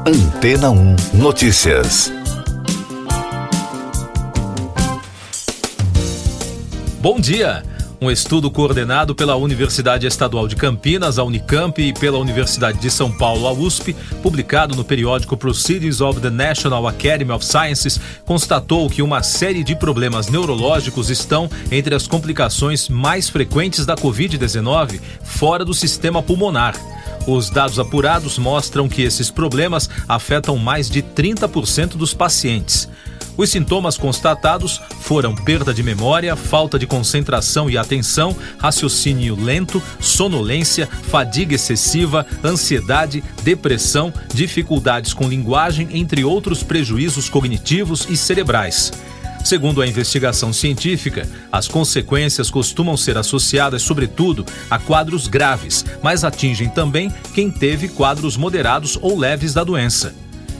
Antena 1 Notícias. Bom dia! Um estudo coordenado pela Universidade Estadual de Campinas, a Unicamp, e pela Universidade de São Paulo, a USP, publicado no periódico Proceedings of the National Academy of Sciences, constatou que uma série de problemas neurológicos estão entre as complicações mais frequentes da Covid-19 fora do sistema pulmonar. Os dados apurados mostram que esses problemas afetam mais de 30% dos pacientes. Os sintomas constatados foram perda de memória, falta de concentração e atenção, raciocínio lento, sonolência, fadiga excessiva, ansiedade, depressão, dificuldades com linguagem, entre outros prejuízos cognitivos e cerebrais. Segundo a investigação científica, as consequências costumam ser associadas, sobretudo, a quadros graves, mas atingem também quem teve quadros moderados ou leves da doença.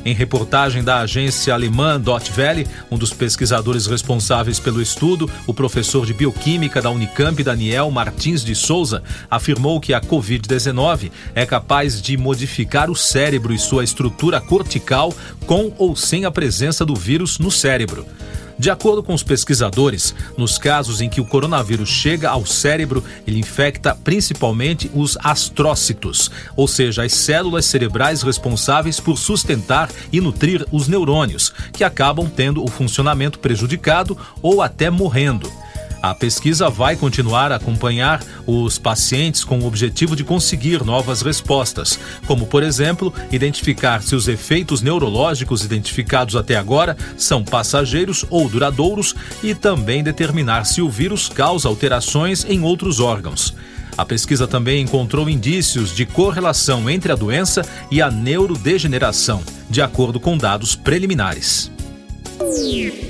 Em reportagem da agência alemã Deutsche Welle, um dos pesquisadores responsáveis pelo estudo, o professor de bioquímica da Unicamp, Daniel Martins de Souza, afirmou que a Covid-19 é capaz de modificar o cérebro e sua estrutura cortical com ou sem a presença do vírus no cérebro. De acordo com os pesquisadores, nos casos em que o coronavírus chega ao cérebro, ele infecta principalmente os astrócitos, ou seja, as células cerebrais responsáveis por sustentar e nutrir os neurônios, que acabam tendo o funcionamento prejudicado ou até morrendo. A pesquisa vai continuar a acompanhar os pacientes com o objetivo de conseguir novas respostas, como, por exemplo, identificar se os efeitos neurológicos identificados até agora são passageiros ou duradouros e também determinar se o vírus causa alterações em outros órgãos. A pesquisa também encontrou indícios de correlação entre a doença e a neurodegeneração, de acordo com dados preliminares.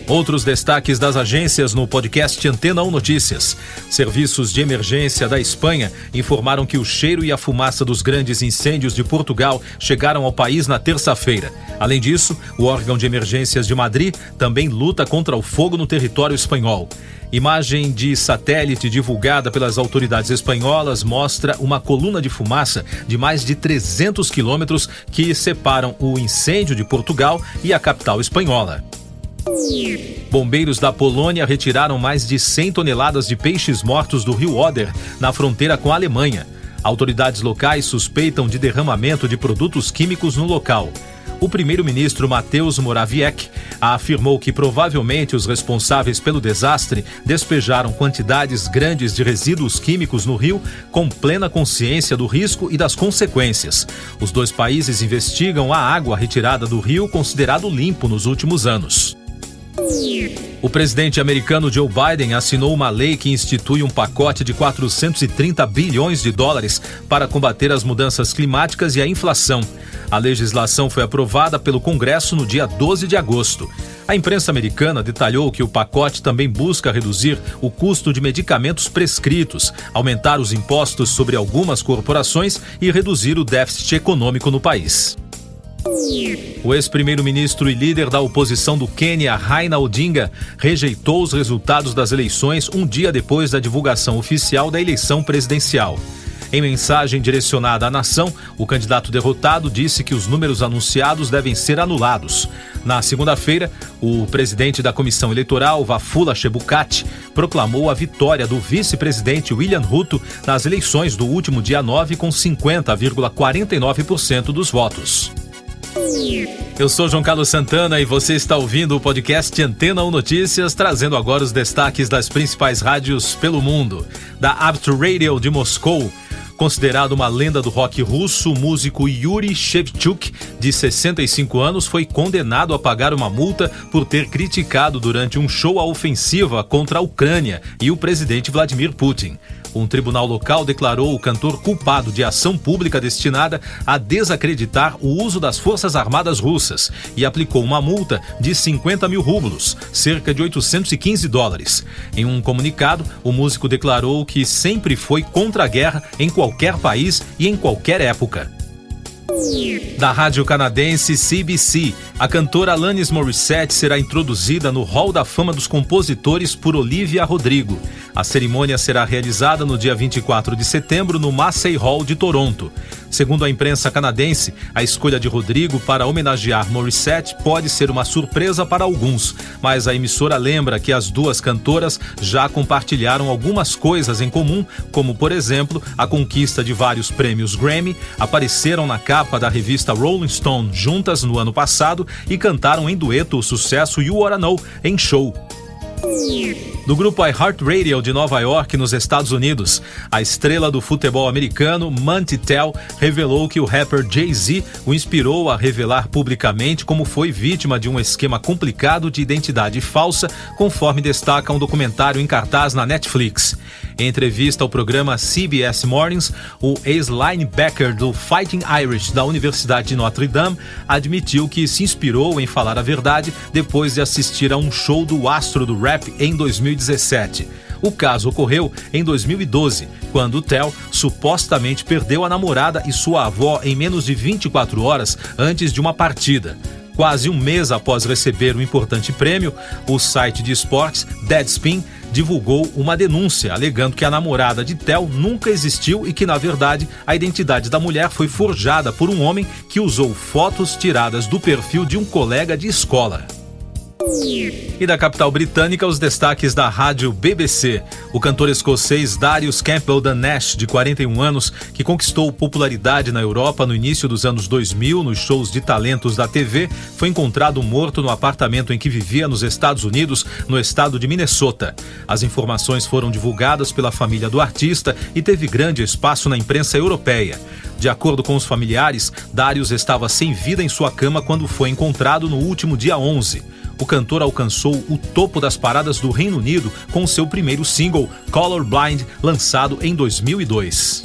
Outros destaques das agências no podcast Antena 1 Notícias. Serviços de emergência da Espanha informaram que o cheiro e a fumaça dos grandes incêndios de Portugal chegaram ao país na terça-feira. Além disso, o órgão de emergências de Madrid também luta contra o fogo no território espanhol. Imagem de satélite divulgada pelas autoridades espanholas mostra uma coluna de fumaça de mais de 300 quilômetros que separam o incêndio de Portugal e a capital espanhola. Bombeiros da Polônia retiraram mais de 100 toneladas de peixes mortos do rio Oder, na fronteira com a Alemanha. Autoridades locais suspeitam de derramamento de produtos químicos no local. O primeiro-ministro Mateusz Morawiecki afirmou que provavelmente os responsáveis pelo desastre despejaram quantidades grandes de resíduos químicos no rio com plena consciência do risco e das consequências. Os dois países investigam a água retirada do rio, considerado limpo nos últimos anos. O presidente americano Joe Biden assinou uma lei que institui um pacote de 430 bilhões de dólares para combater as mudanças climáticas e a inflação. A legislação foi aprovada pelo Congresso no dia 12 de agosto. A imprensa americana detalhou que o pacote também busca reduzir o custo de medicamentos prescritos, aumentar os impostos sobre algumas corporações e reduzir o déficit econômico no país. O ex-primeiro-ministro e líder da oposição do Quênia, Raila Odinga, rejeitou os resultados das eleições um dia depois da divulgação oficial da eleição presidencial. Em mensagem direcionada à nação, o candidato derrotado disse que os números anunciados devem ser anulados. Na segunda-feira, o presidente da Comissão Eleitoral, Wafula Chebukati, proclamou a vitória do vice-presidente William Ruto nas eleições do último dia 9 com 50,49% dos votos. Eu sou João Carlos Santana e você está ouvindo o podcast Antena 1 Notícias, trazendo agora os destaques das principais rádios pelo mundo. Da Abt Radio de Moscou. Considerado uma lenda do rock russo, o músico Yuri Shevchuk, de 65 anos, foi condenado a pagar uma multa por ter criticado durante um show a ofensiva contra a Ucrânia e o presidente Vladimir Putin. Um tribunal local declarou o cantor culpado de ação pública destinada a desacreditar o uso das Forças Armadas russas e aplicou uma multa de 50 mil rublos, cerca de $815. Em um comunicado, o músico declarou que sempre foi contra a guerra em qualquer país e em qualquer época. Da rádio canadense CBC, a cantora Alanis Morissette será introduzida no Hall da Fama dos Compositores por Olivia Rodrigo. A cerimônia será realizada no dia 24 de setembro no Massey Hall de Toronto. Segundo a imprensa canadense, a escolha de Rodrigo para homenagear Morissette pode ser uma surpresa para alguns, mas a emissora lembra que as duas cantoras já compartilharam algumas coisas em comum, como, por exemplo, a conquista de vários prêmios Grammy, apareceram na capa da revista Rolling Stone juntas no ano passado e cantaram em dueto o sucesso You Oughta Know em show. Do grupo iHeartRadio de Nova York, nos Estados Unidos, a estrela do futebol americano, Monte Tell, revelou que o rapper Jay-Z o inspirou a revelar publicamente como foi vítima de um esquema complicado de identidade falsa, conforme destaca um documentário em cartaz na Netflix. Em entrevista ao programa CBS Mornings, o ex-linebacker do Fighting Irish da Universidade de Notre Dame admitiu que se inspirou em falar a verdade depois de assistir a um show do astro do rap em 2017. O caso ocorreu em 2012, quando Tell supostamente perdeu a namorada e sua avó em menos de 24 horas antes de uma partida. Quase um mês após receber o importante prêmio, o site de esportes Deadspin divulgou uma denúncia alegando que a namorada de Tell nunca existiu e que, na verdade, a identidade da mulher foi forjada por um homem que usou fotos tiradas do perfil de um colega de escola. E da capital britânica, os destaques da rádio BBC. O cantor escocês Darius Campbell-Nash, de 41 anos, que conquistou popularidade na Europa no início dos anos 2000 nos shows de talentos da TV, foi encontrado morto no apartamento em que vivia nos Estados Unidos, no estado de Minnesota. As informações foram divulgadas pela família do artista e teve grande espaço na imprensa europeia. De acordo com os familiares, Darius estava sem vida em sua cama quando foi encontrado no último dia 11. O cantor alcançou o topo das paradas do Reino Unido com seu primeiro single, Colorblind, lançado em 2002.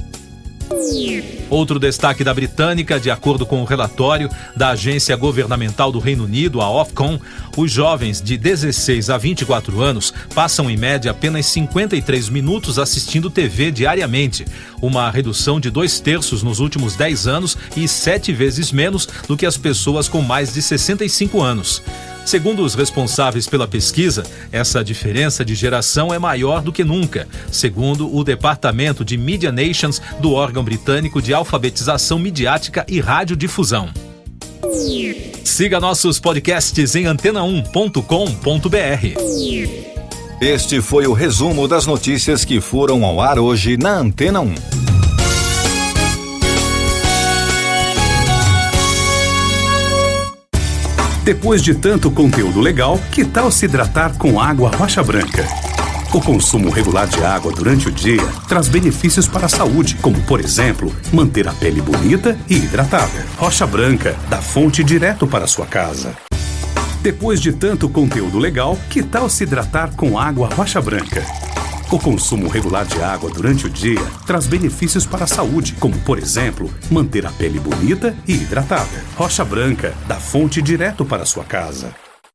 Outro destaque da britânica, de acordo com o relatório da agência governamental do Reino Unido, a Ofcom, os jovens de 16 a 24 anos passam em média apenas 53 minutos assistindo TV diariamente, uma redução de 2/3 nos últimos 10 anos e 7 vezes menos do que as pessoas com mais de 65 anos. Segundo os responsáveis pela pesquisa, essa diferença de geração é maior do que nunca, segundo o Departamento de Media Nations do órgão britânico de alfabetização midiática e radiodifusão. Siga nossos podcasts em antena1.com.br. Este foi o resumo das notícias que foram ao ar hoje na Antena 1. Depois de tanto conteúdo legal, que tal se hidratar com água rocha branca? O consumo regular de água durante o dia traz benefícios para a saúde, como, por exemplo, manter a pele bonita e hidratada. Rocha Branca, da fonte direto para a sua casa. Depois de tanto conteúdo legal, que tal se hidratar com água rocha branca? O consumo regular de água durante o dia traz benefícios para a saúde, como, por exemplo, manter a pele bonita e hidratada. Rocha Branca, da fonte direto para a sua casa.